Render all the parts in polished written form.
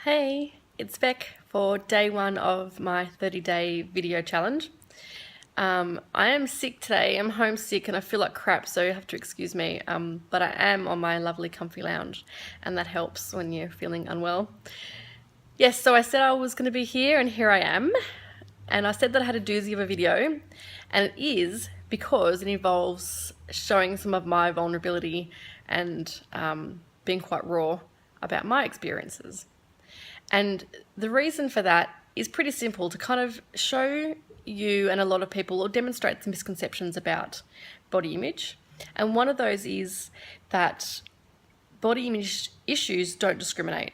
Hey, it's Beck for day one of my 30-day video challenge. I am sick today. I'm homesick and I feel like crap, so you have to excuse me. But I am on my lovely comfy lounge, and that helps when you're feeling unwell. Yes, so I said I was going to be here, and here I am. And I said that I had a doozy of a video, and it is because it involves showing some of my vulnerability and being quite raw about my experiences. And the reason for that is pretty simple, to kind of show you and a lot of people, or demonstrate some misconceptions about body image. And one of those is that body image issues don't discriminate.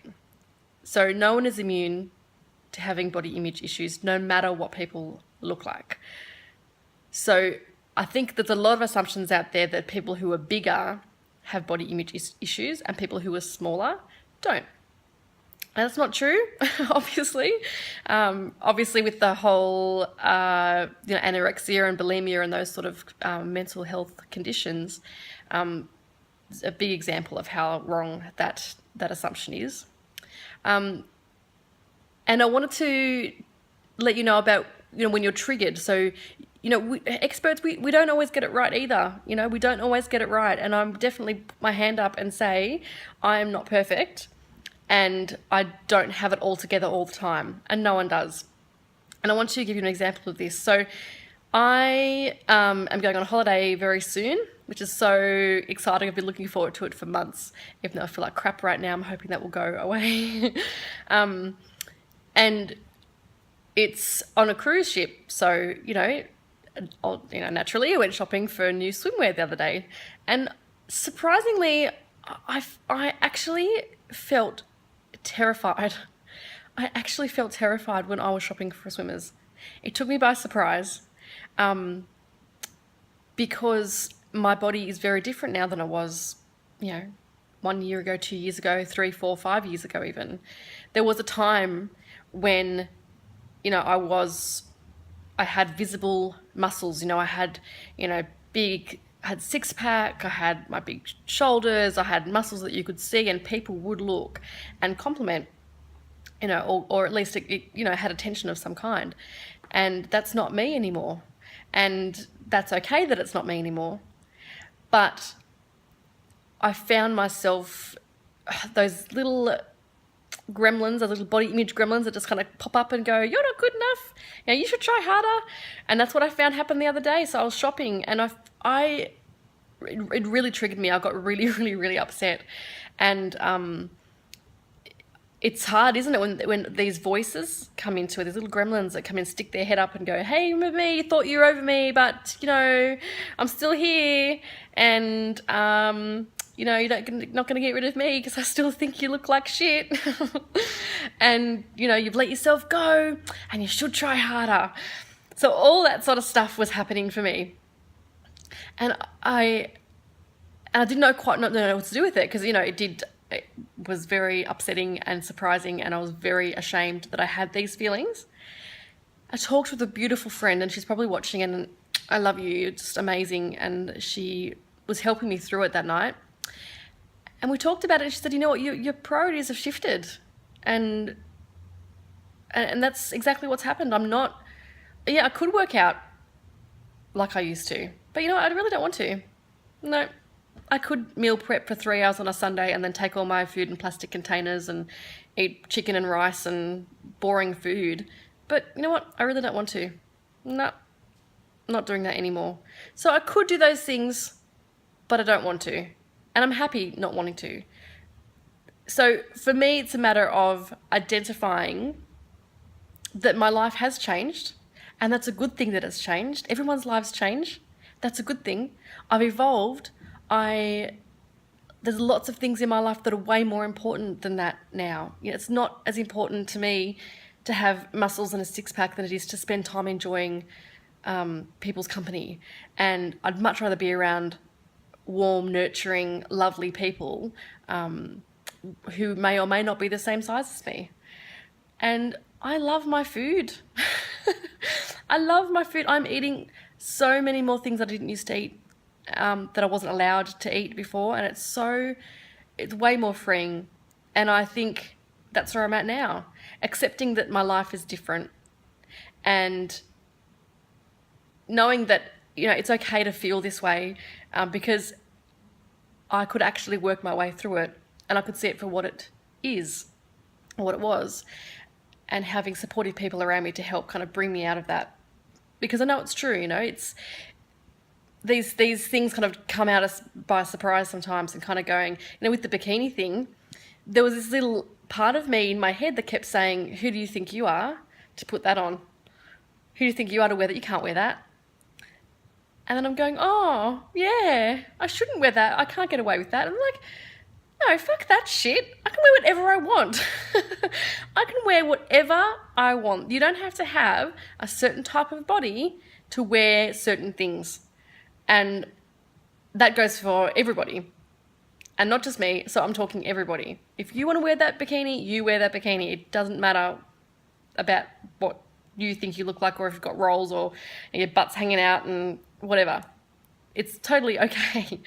So no one is immune to having body image issues, no matter what people look like. So I think there's a lot of assumptions out there that people who are bigger have body image issues and people who are smaller don't. And that's not true, obviously. Obviously, with the whole anorexia and bulimia and those sort of mental health conditions, it's a big example of how wrong that assumption is. And I wanted to let you know about when you're triggered. So experts, we don't always get it right either. We don't always get it right, and I'm definitely put my hand up and say I am not perfect. And I don't have it all together all the time, and no one does. And I want to give you an example of this. So I am going on holiday very soon, which is so exciting. I've been looking forward to it for months. Even though I feel like crap right now, I'm hoping that will go away. And it's on a cruise ship, so naturally I went shopping for new swimwear the other day, and surprisingly, I actually felt terrified. I actually felt terrified when I was shopping for swimmers. It took me by surprise, because my body is very different now than it was, 1 year ago, 2 years ago, 3, 4, 5 years ago even. There was a time when, I had visible muscles, I had, I had six pack, I had my big shoulders, I had muscles that you could see, and people would look and compliment, or at least it had attention of some kind. And that's not me anymore. And that's okay that it's not me anymore. But I found myself, those little gremlins, those little body image gremlins that just kind of pop up and go, "You're not good enough. You should try harder." And that's what I found happened the other day. So I was shopping, and it really triggered me. I got really, really, really upset. And it's hard, isn't it, when these voices come into it, these little gremlins that come and stick their head up and go, "Hey, remember me? You thought you were over me, but I'm still here, and you're not going to get rid of me because I still think you look like shit." And you've let yourself go, and you should try harder. So all that sort of stuff was happening for me. And I didn't quite know what to do with it, because it was very upsetting and surprising, and I was very ashamed that I had these feelings. I talked with a beautiful friend, and she's probably watching, and I love you, you're just amazing, and she was helping me through it that night. And we talked about it, and she said, "You know what, your priorities have shifted." And that's exactly what's happened. I could work out like I used to, but I really don't want to. No, I could meal prep for 3 hours on a Sunday and then take all my food in plastic containers and eat chicken and rice and boring food. But you know what? I really don't want to. No, not doing that anymore. So I could do those things, but I don't want to. And I'm happy not wanting to. So for me, it's a matter of identifying that my life has changed, and that's a good thing that it's changed. Everyone's lives change. That's a good thing. I've evolved. There's lots of things in my life that are way more important than that now. It's not as important to me to have muscles and a six-pack than it is to spend time enjoying people's company. And I'd much rather be around warm, nurturing, lovely people who may or may not be the same size as me. And I love my food. I love my food. I'm eating so many more things that I didn't used to eat, that I wasn't allowed to eat before, and it's way more freeing. And I think that's where I'm at now. Accepting that my life is different and knowing that, it's okay to feel this way, because I could actually work my way through it and I could see it for what it is, what it was, and having supportive people around me to help kind of bring me out of that. Because I know it's true, it's these things kind of come at us by surprise sometimes, and kind of going, with the bikini thing, there was this little part of me in my head that kept saying, who do you think you are to put that on? Who do you think you are to wear that? You can't wear that. And then I'm going, oh, yeah, I shouldn't wear that. I can't get away with that. And I'm like, no, fuck that shit. I can wear whatever I want. I can wear whatever I want. You don't have to have a certain type of body to wear certain things. And that goes for everybody. And not just me, so I'm talking everybody. If you want to wear that bikini, you wear that bikini. It doesn't matter about what you think you look like, or if you've got rolls, or your butt's hanging out and whatever. It's totally okay.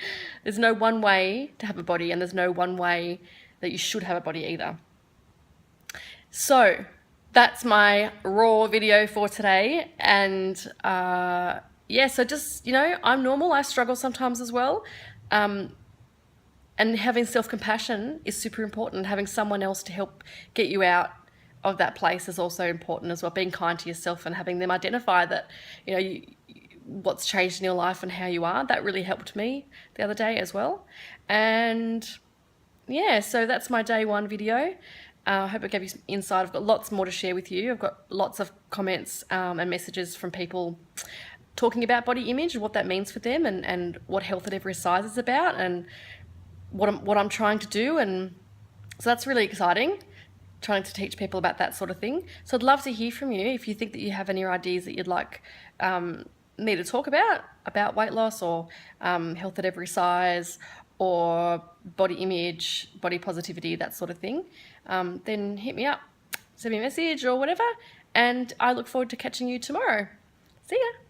There's no one way to have a body, and there's no one way that you should have a body either. So that's my raw video for today. And so just, I'm normal. I struggle sometimes as well. And having self-compassion is super important. Having someone else to help get you out of that place is also important as well. Being kind to yourself and having them identify that, what's changed in your life and how you are. That really helped me the other day as well. And so that's my day one video. I hope it gave you some insight. I've got lots more to share with you. I've got lots of comments and messages from people talking about body image and what that means for them, and what Health at Every Size is about, and what I'm trying to do. And so that's really exciting, trying to teach people about that sort of thing. So I'd love to hear from you if you think that you have any ideas that you'd like me to talk about weight loss, or health at every size, or body image, body positivity, that sort of thing. Then hit me up, send me a message or whatever, and I look forward to catching you tomorrow. See ya.